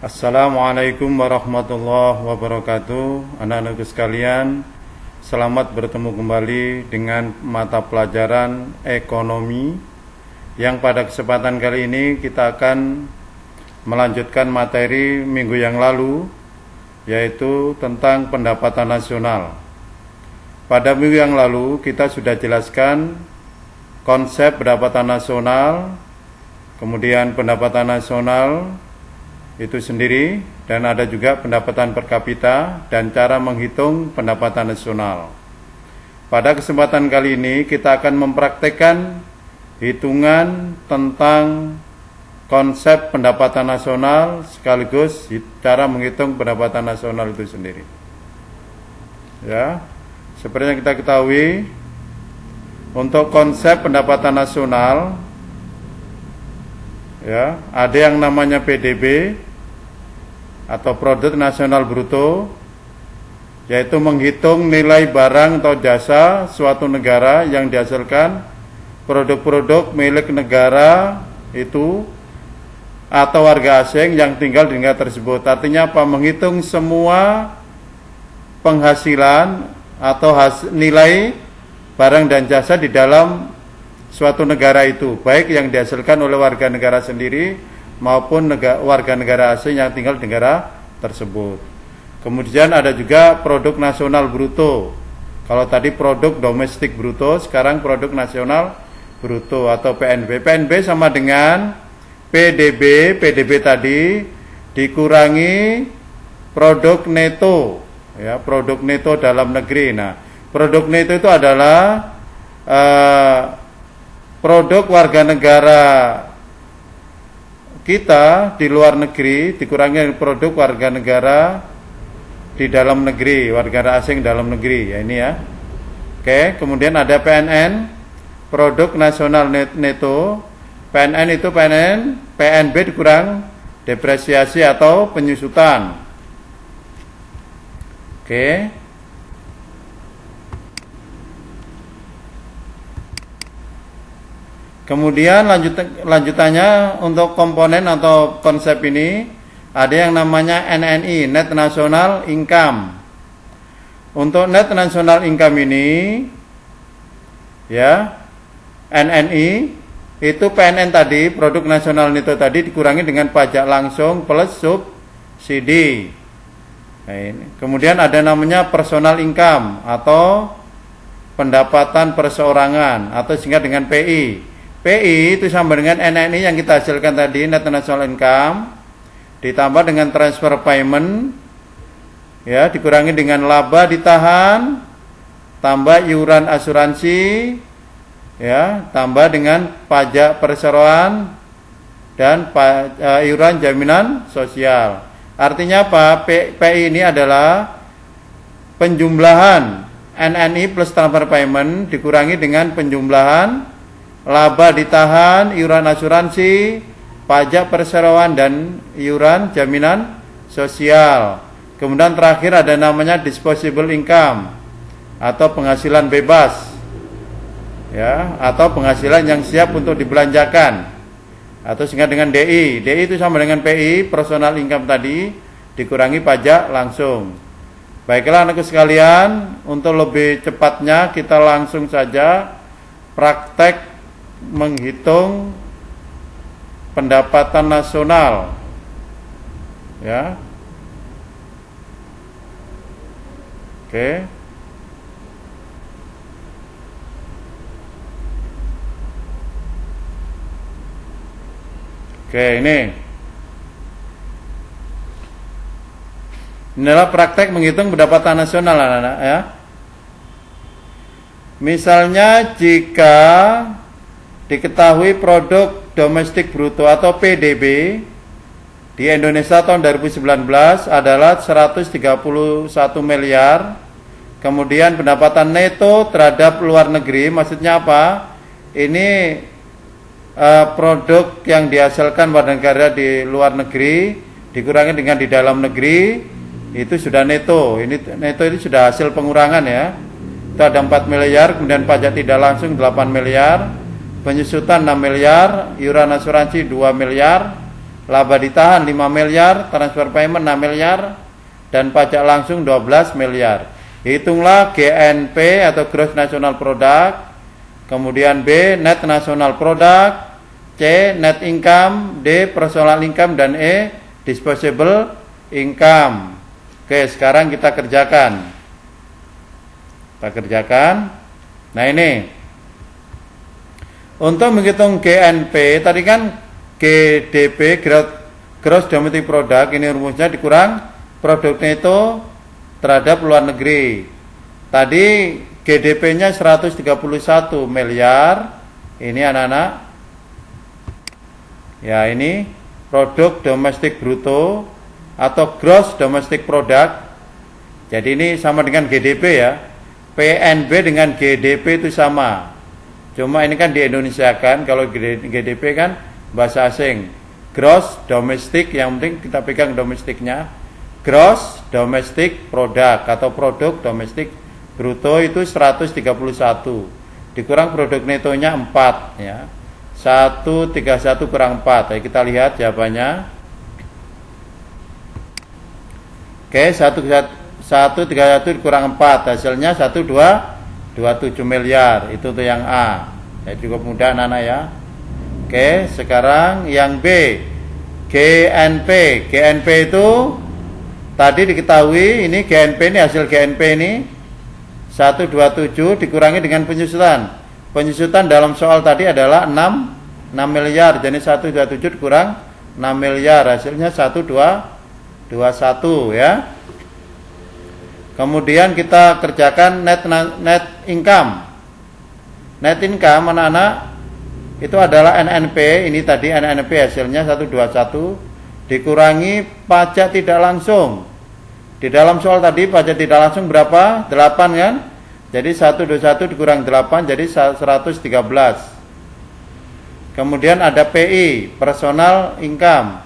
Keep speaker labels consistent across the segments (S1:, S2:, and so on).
S1: Assalamualaikum warahmatullahi wabarakatuh. Anak-anakku sekalian, selamat bertemu kembali dengan mata pelajaran ekonomi, yang pada kesempatan kali ini kita akan melanjutkan materi minggu yang lalu, yaitu tentang pendapatan nasional. Pada minggu yang lalu kita sudah jelaskan konsep pendapatan nasional, kemudian pendapatan nasional itu sendiri, dan ada juga pendapatan per kapita dan cara menghitung pendapatan nasional. Pada kesempatan kali ini kita akan mempraktekkan hitungan tentang konsep pendapatan nasional sekaligus cara menghitung pendapatan nasional itu sendiri. Ya, seperti yang kita ketahui, untuk konsep pendapatan nasional, ya, ada yang namanya PDB atau Produk Nasional Bruto, yaitu menghitung nilai barang atau jasa suatu negara yang dihasilkan produk-produk milik negara itu atau warga asing yang tinggal di negara tersebut. Artinya apa? Menghitung semua penghasilan atau nilai barang dan jasa di dalam suatu negara itu, baik yang dihasilkan oleh warga negara sendiri maupun warga negara asing yang tinggal di negara tersebut. Kemudian ada juga produk nasional bruto. Kalau tadi produk domestik bruto, sekarang produk nasional bruto atau PNB. PNB sama dengan PDB. PDB tadi dikurangi produk neto, ya, produk neto dalam negeri. Nah, produk neto itu adalah produk warga negara kita di luar negeri dikurangi produk warga negara di dalam negeri, warga negara asing dalam negeri, ya ini ya. Oke, kemudian ada PNN, produk nasional neto. PNN itu PNB dikurang depresiasi atau penyusutan. Oke. Kemudian lanjutannya untuk komponen atau konsep ini ada yang namanya NNI, Net National Income. Untuk Net National Income ini, ya, NNI itu PNN tadi, produk nasional neto tadi dikurangi dengan pajak langsung plus subsidi. Nah, ini. Kemudian ada namanya personal income atau pendapatan perseorangan atau singkat dengan PI. PI itu sama dengan NNI yang kita hasilkan tadi, Net National Income, ditambah dengan transfer payment, ya, dikurangi dengan laba ditahan, tambah iuran asuransi, ya, tambah dengan pajak perseroan dan iuran jaminan sosial. Artinya apa? PI ini adalah penjumlahan NNI plus transfer payment dikurangi dengan penjumlahan laba ditahan, iuran asuransi, pajak perseroan dan iuran jaminan sosial. Kemudian terakhir ada namanya disposable income atau penghasilan bebas, ya, atau penghasilan yang siap untuk dibelanjakan atau singkat dengan DI. DI itu sama dengan PI, personal income tadi, dikurangi pajak langsung. Baiklah anakku sekalian, untuk lebih cepatnya kita langsung saja praktek menghitung pendapatan nasional, ya. Oke. Ini adalah praktek menghitung pendapatan nasional, anak-anak, ya. Misalnya jika diketahui produk domestik bruto atau PDB di Indonesia tahun 2019 adalah 131 miliar. Kemudian pendapatan neto terhadap luar negeri, maksudnya apa? Ini produk yang dihasilkan warga negara di luar negeri dikurangi dengan di dalam negeri, itu sudah neto. Ini neto itu sudah hasil pengurangan, ya. Itu ada 4 miliar, kemudian pajak tidak langsung 8 miliar, penyusutan 6 miliar, iuran asuransi 2 miliar, laba ditahan 5 miliar, transfer payment 6 miliar, dan pajak langsung 12 miliar. Hitunglah GNP atau Gross National Product, kemudian B, Net National Product, C, Net Income, D, Personal Income, dan E, Disposable Income. Oke, sekarang kita kerjakan. Nah ini, untuk menghitung GNP, tadi kan GDP, Gross Domestic Product, ini rumusnya dikurang produk neto terhadap luar negeri. Tadi GDP-nya 131 miliar. Ini anak-anak. Ya, ini produk domestik bruto atau gross domestic product. Jadi ini sama dengan GDP ya. PNB dengan GDP itu sama. Cuma ini kan di Indonesia kan, kalau GDP kan bahasa asing. Gross domestic, yang penting kita pegang domestiknya. Gross domestic product atau produk domestik bruto itu 131. Dikurang produk netonya 4 ya. 131 kurang 4. Ayo kita lihat jawabannya. Oke, 131 kurang 4, hasilnya 1227 miliar. Itu tuh yang A. Ya, cukup mudah anak-anak ya. Oke, sekarang yang B. GNP. GNP itu tadi diketahui, ini GNP, ini hasil GNP ini 127 dikurangi dengan penyusutan. Penyusutan dalam soal tadi adalah 6 miliar. Jadi 127 dikurang 6 miliar, hasilnya 1221 ya. Kemudian kita kerjakan net income. Net income anak-anak itu adalah NNP, ini tadi NNP hasilnya 121 dikurangi pajak tidak langsung. Di dalam soal tadi pajak tidak langsung berapa? 8 kan? Jadi 121 dikurang 8 jadi 113. Kemudian ada PI, personal income.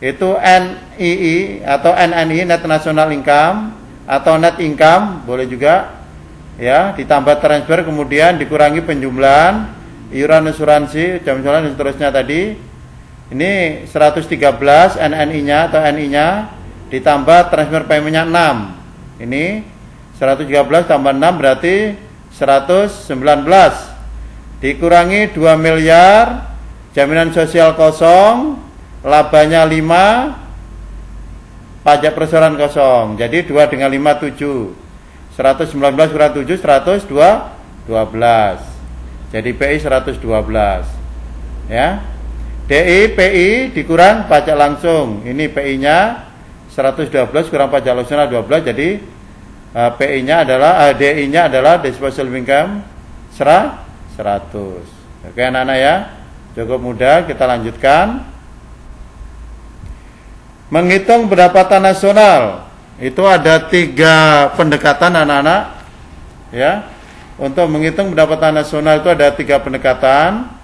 S1: Itu NII atau NNI, net national income, atau net income boleh juga ya, ditambah transfer kemudian dikurangi penjumlahan iuran asuransi jam dan seterusnya tadi. Ini 113 NNI-nya atau NI-nya ditambah transfer payment-nya 6. Ini 113 tambah 6 berarti 119. Dikurangi 2 miliar, jaminan sosial kosong, labanya 5, pajak perseroan kosong. Jadi 2 dengan 5 7. 119 kurang 7 112. Jadi PI 112. Ya. DI PI dikurang pajak langsung. Ini PI-nya 112 kurang pajak langsung 12, jadi PI-nya adalah DI-nya adalah disposable income 100. Oke anak-anak ya. Cukup mudah, kita lanjutkan. Menghitung pendapatan nasional. Itu ada 3 pendekatan anak-anak. Ya. Untuk menghitung pendapatan nasional itu ada 3 pendekatan.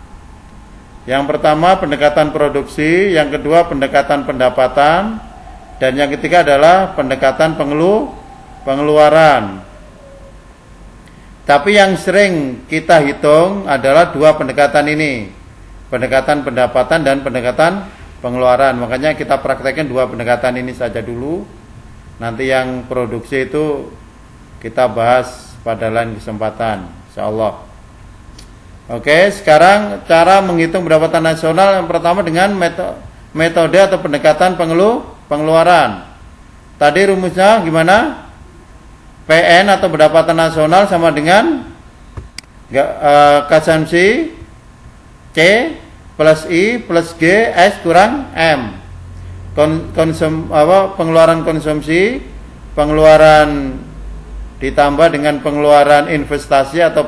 S1: Yang pertama pendekatan produksi, yang kedua pendekatan pendapatan, dan yang ketiga adalah pendekatan pengeluaran. Tapi yang sering kita hitung adalah 2 pendekatan ini, pendekatan pendapatan dan pendekatan pengeluaran. Makanya kita praktekkan 2 pendekatan ini saja dulu. Nanti yang produksi itu kita bahas pada lain kesempatan, insyaallah. Oke, sekarang cara menghitung pendapatan nasional yang pertama dengan metode atau pendekatan pengeluaran. Tadi rumusnya gimana? PN atau pendapatan nasional sama dengan konsumsi C plus I plus G S kurang M. Pengeluaran konsumsi, pengeluaran ditambah dengan pengeluaran investasi atau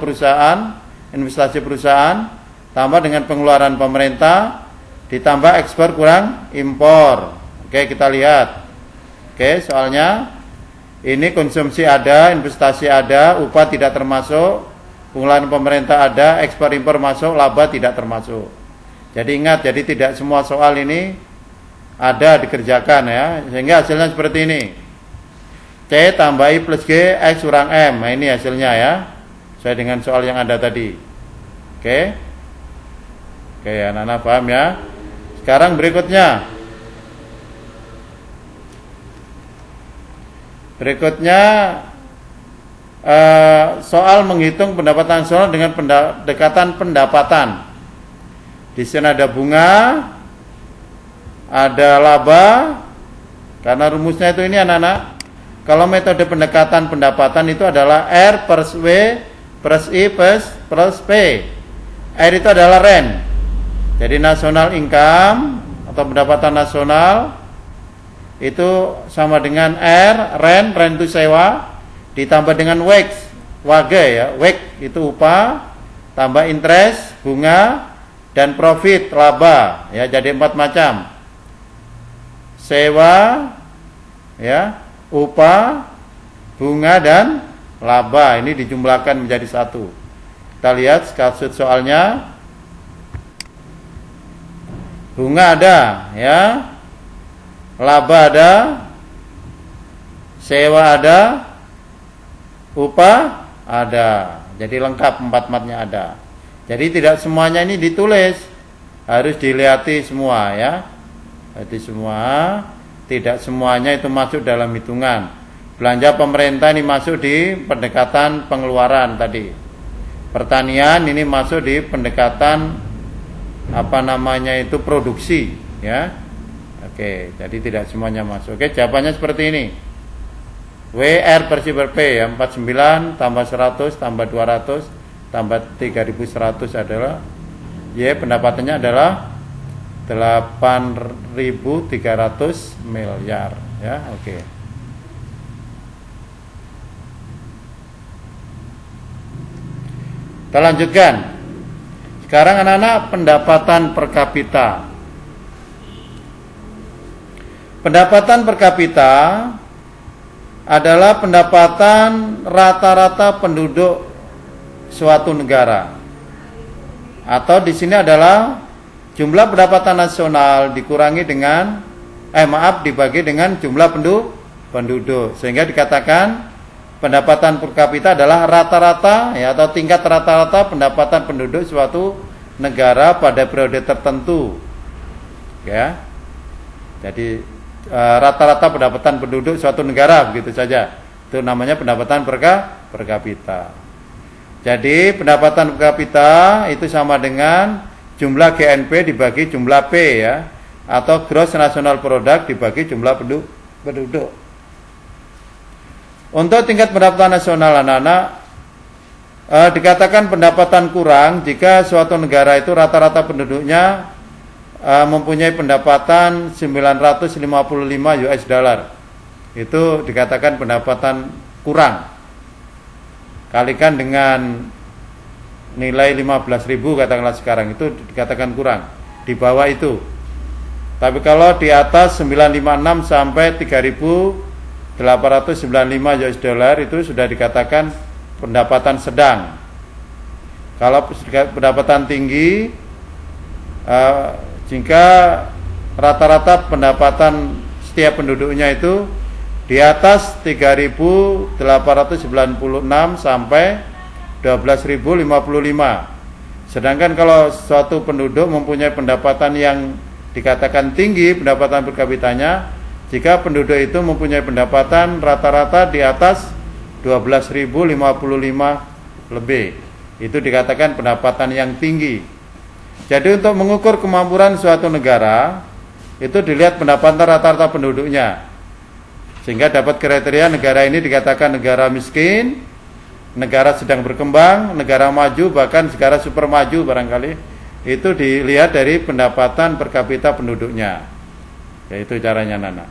S1: investasi perusahaan, tambah dengan pengeluaran pemerintah, ditambah ekspor kurang impor. Oke, kita lihat. Oke, soalnya ini konsumsi ada, investasi ada, upah tidak termasuk, pengeluaran pemerintah ada, ekspor impor masuk, laba tidak termasuk. Jadi ingat, jadi tidak semua soal ini ada dikerjakan ya, sehingga hasilnya seperti ini. C tambah I plus G X kurang M. Nah ini hasilnya ya, sesuai dengan soal yang ada tadi. Oke, anak-anak paham ya. Sekarang berikutnya Berikutnya soal menghitung pendapatan nasional dengan pendekatan pendapatan. Di sini ada bunga, ada laba. Karena rumusnya itu ini anak-anak. Kalau metode pendekatan pendapatan itu adalah R per W plus I plus P. R itu adalah rent. Jadi national income atau pendapatan nasional itu sama dengan R, rent itu sewa, ditambah dengan wage ya, wage itu upah, tambah interest, bunga, dan profit, laba, ya, jadi 4 macam. Sewa, ya, upah, bunga, dan laba, ini dijumlahkan menjadi satu. Kita lihat kasus soalnya. Bunga ada, ya, laba ada, sewa ada, upah ada. Jadi lengkap 4 matnya ada. Jadi tidak semuanya ini ditulis, harus dilihati semua, ya. Jadi semua, tidak semuanya itu masuk dalam hitungan. Belanja pemerintah ini masuk di pendekatan pengeluaran tadi. Pertanian ini masuk di pendekatan itu produksi, ya. Oke, jadi tidak semuanya masuk. Oke, jawabannya seperti ini. WR per P ya, 49 tambah 100 tambah 200 tambah 3.100 adalah pendapatannya adalah 8.300 miliar, ya. Oke. Kita lanjutkan. Sekarang anak-anak pendapatan per kapita. Pendapatan per kapita adalah pendapatan rata-rata penduduk suatu negara. Atau di sini adalah jumlah pendapatan nasional dikurangi dengan dibagi dengan jumlah penduduk. Sehingga dikatakan pendapatan per kapita adalah rata-rata, ya, atau tingkat rata-rata pendapatan penduduk suatu negara pada periode tertentu. Ya. Jadi rata-rata pendapatan penduduk suatu negara, begitu saja. Itu namanya pendapatan per kapita. Jadi pendapatan per kapita itu sama dengan jumlah GNP dibagi jumlah P, ya, atau Gross National Product dibagi jumlah penduduk. Untuk tingkat pendapatan nasional anak-anak dikatakan pendapatan kurang jika suatu negara itu rata-rata penduduknya mempunyai pendapatan 955 US dollar. Itu dikatakan pendapatan kurang. Kalikan dengan nilai 15.000 katakanlah sekarang, itu dikatakan kurang. Di bawah itu. Tapi kalau di atas 956 sampai 3.895 US dollar itu sudah dikatakan pendapatan sedang. Kalau pendapatan tinggi, jika rata-rata pendapatan setiap penduduknya itu di atas 3.896 sampai 12.055. Sedangkan kalau suatu penduduk mempunyai pendapatan yang dikatakan tinggi pendapatan per kapitanya, jika penduduk itu mempunyai pendapatan rata-rata di atas 12.055 lebih, itu dikatakan pendapatan yang tinggi. Jadi untuk mengukur kemampuan suatu negara, itu dilihat pendapatan rata-rata penduduknya, sehingga dapat kriteria negara ini dikatakan negara miskin, negara sedang berkembang, negara maju, bahkan negara super maju barangkali. Itu dilihat dari pendapatan per kapita penduduknya. Yaitu caranya Nana.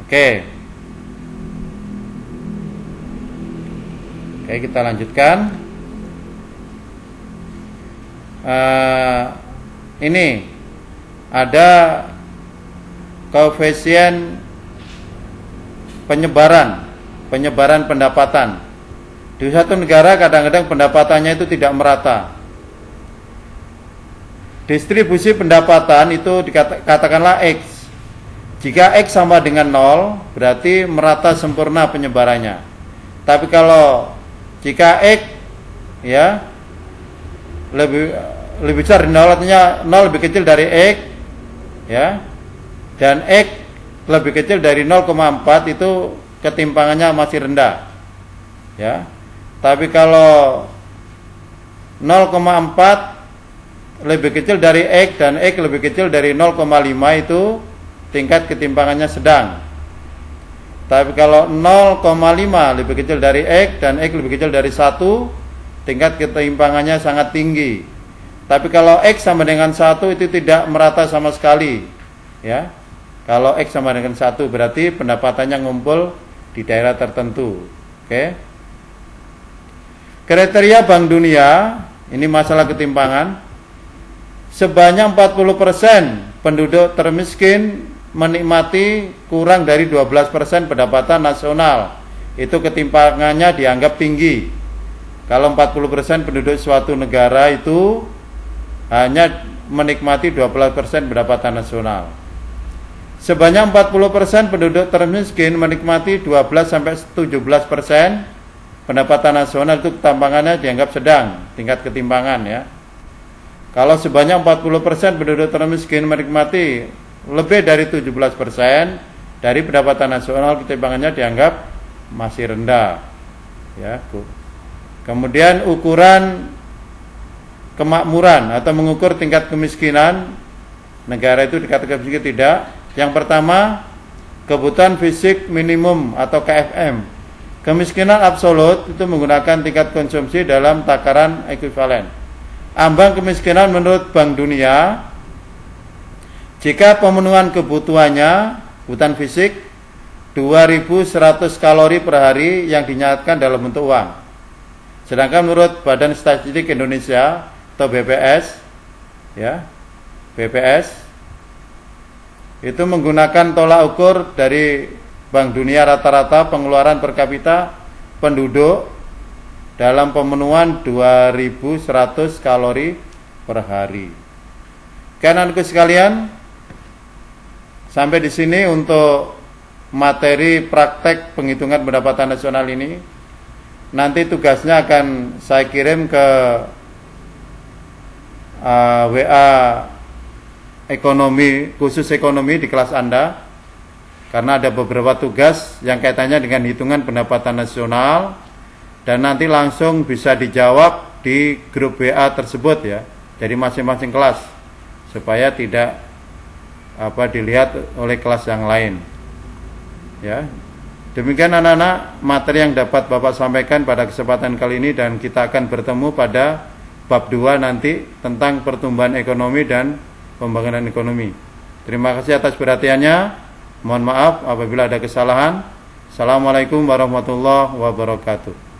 S1: Oke, kita lanjutkan. Ini ada koefisien penyebaran pendapatan. Di satu negara kadang-kadang pendapatannya itu tidak merata. Distribusi pendapatan itu dikatakanlah X. Jika X sama dengan 0, berarti merata sempurna penyebarannya. Tapi kalau jika X, ya, lebih besar dari 0, artinya 0 lebih kecil dari X, ya, dan X lebih kecil dari 0,4, itu ketimpangannya masih rendah. Ya. Tapi kalau 0,4 lebih kecil dari X dan X lebih kecil dari 0,5 itu tingkat ketimpangannya sedang. Tapi kalau 0,5 lebih kecil dari X dan X lebih kecil dari 1, tingkat ketimpangannya sangat tinggi. Tapi kalau X sama dengan 1 itu tidak merata sama sekali. Ya. Kalau X sama dengan 1 berarti pendapatannya ngumpul di daerah tertentu. Oke. Kriteria Bank Dunia, ini masalah ketimpangan. Sebanyak 40% penduduk termiskin menikmati kurang dari 12% pendapatan nasional. Itu ketimpangannya dianggap tinggi. Kalau 40% penduduk suatu negara itu hanya menikmati 12% pendapatan nasional. Sebanyak 40% penduduk termiskin menikmati 12-17% pendapatan nasional, itu ketimpangannya dianggap sedang, tingkat ketimpangan ya. Kalau sebanyak 40% penduduk termiskin menikmati lebih dari 17% dari pendapatan nasional, ketimpangannya dianggap masih rendah. Ya. Kemudian ukuran kemakmuran atau mengukur tingkat kemiskinan negara itu dikatakan miskin tidak. Yang pertama, kebutuhan fisik minimum atau KFM. Kemiskinan absolut itu menggunakan tingkat konsumsi dalam takaran ekuivalen. Ambang kemiskinan menurut Bank Dunia, jika pemenuhan kebutuhannya, kebutuhan fisik 2.100 kalori per hari yang dinyatakan dalam bentuk uang. Sedangkan menurut Badan Statistik Indonesia atau BPS, ya, BPS itu menggunakan tolak ukur dari Bank Dunia rata-rata pengeluaran per kapita penduduk dalam pemenuhan 2.100 kalori per hari. Anak-anakku sekalian, sampai di sini untuk materi praktek penghitungan pendapatan nasional ini. Nanti tugasnya akan saya kirim ke WA ekonomi, khusus ekonomi di kelas Anda, karena ada beberapa tugas yang kaitannya dengan hitungan pendapatan nasional, dan nanti langsung bisa dijawab di grup WA tersebut ya, dari masing-masing kelas, supaya tidak dilihat oleh kelas yang lain. Ya, demikian anak-anak materi yang dapat Bapak sampaikan pada kesempatan kali ini, dan kita akan bertemu pada bab 2 nanti tentang pertumbuhan ekonomi dan pembangunan ekonomi. Terima kasih atas perhatiannya. Mohon maaf apabila ada kesalahan. Assalamualaikum warahmatullahi wabarakatuh.